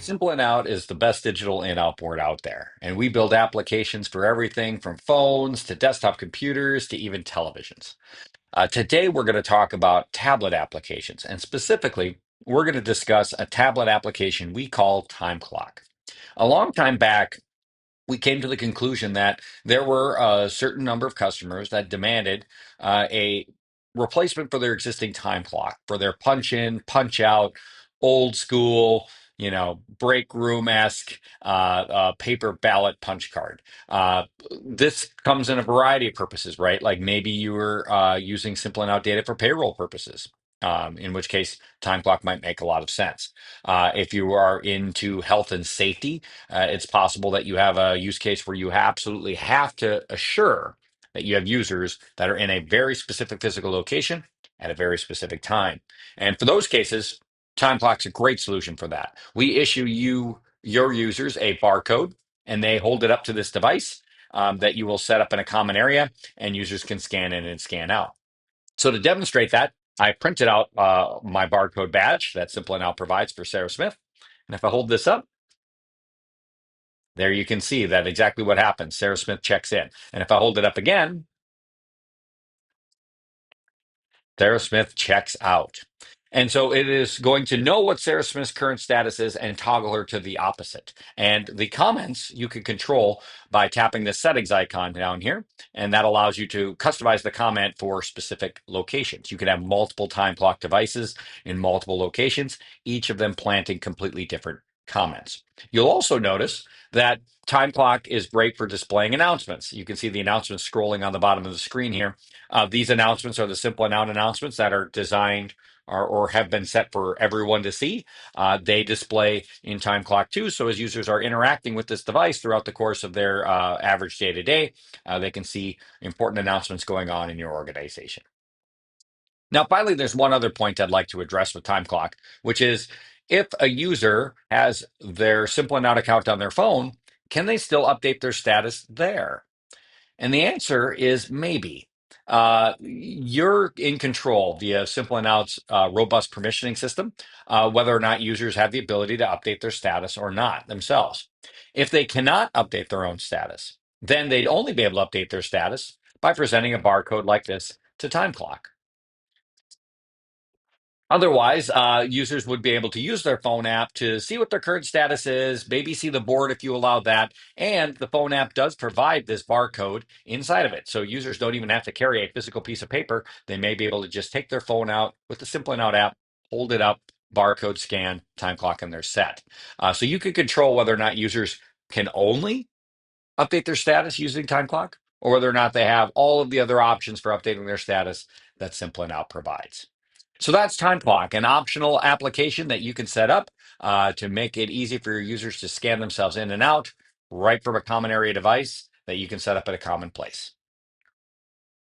Simple and Out is the best digital in outboard out there, and we build applications for everything from phones to desktop computers to even televisions. Today, we're going to talk about tablet applications, and specifically, we're going to discuss a tablet application we call TimeClock. A long time back, we came to the conclusion that there were a certain number of customers that demanded a replacement for their existing time clock, for their punch in, punch out, old school, break room esque paper ballot punch card. Uh, this comes in a variety of purposes, right? Like maybe you were using simple and outdated for payroll purposes. In which case, time clock might make a lot of sense. If you are into health and safety, it's possible that you have a use case where you absolutely have to assure that you have users that are in a very specific physical location at a very specific time. And for those cases, Time Clock's a great solution for that. We issue your users a barcode, and they hold it up to this device that you will set up in a common area, and users can scan in and scan out. So to demonstrate that, I printed out my barcode badge that Simple Now provides for Sarah Smith. And if I hold this up, there you can see that exactly what happens. Sarah Smith checks in. And if I hold it up again, Sarah Smith checks out. And so it is going to know what Sarah Smith's current status is and toggle her to the opposite. And the comments you can control by tapping the settings icon down here. And that allows you to customize the comment for specific locations. You can have multiple time clock devices in multiple locations, each of them planting completely different comments. You'll also notice that time clock is great for displaying announcements. You can see the announcements scrolling on the bottom of the screen here. These announcements are the simple and out announcements that are designed or have been set for everyone to see. They display in time clock too. So as users are interacting with this device throughout the course of their average day to day, they can see important announcements going on in your organization. Now, finally, there's one other point I'd like to address with time clock, which is if a user has their simple and out account on their phone, can they still update their status there? And the answer is maybe. You're in control via Simple and Out's robust permissioning system, whether or not users have the ability to update their status or not themselves. If they cannot update their own status, then they'd only be able to update their status by presenting a barcode like this to TimeClock. Otherwise, users would be able to use their phone app to see what their current status is, maybe see the board if you allow that. And the phone app does provide this barcode inside of it. So users don't even have to carry a physical piece of paper. They may be able to just take their phone out with the Simple and Out app, hold it up, barcode scan, time clock, and they're set. So you can control whether or not users can only update their status using time clock or whether or not they have all of the other options for updating their status that Simple and Out provides. So that's Time Clock, an optional application that you can set up to make it easy for your users to scan themselves in and out right from a common area device that you can set up at a common place.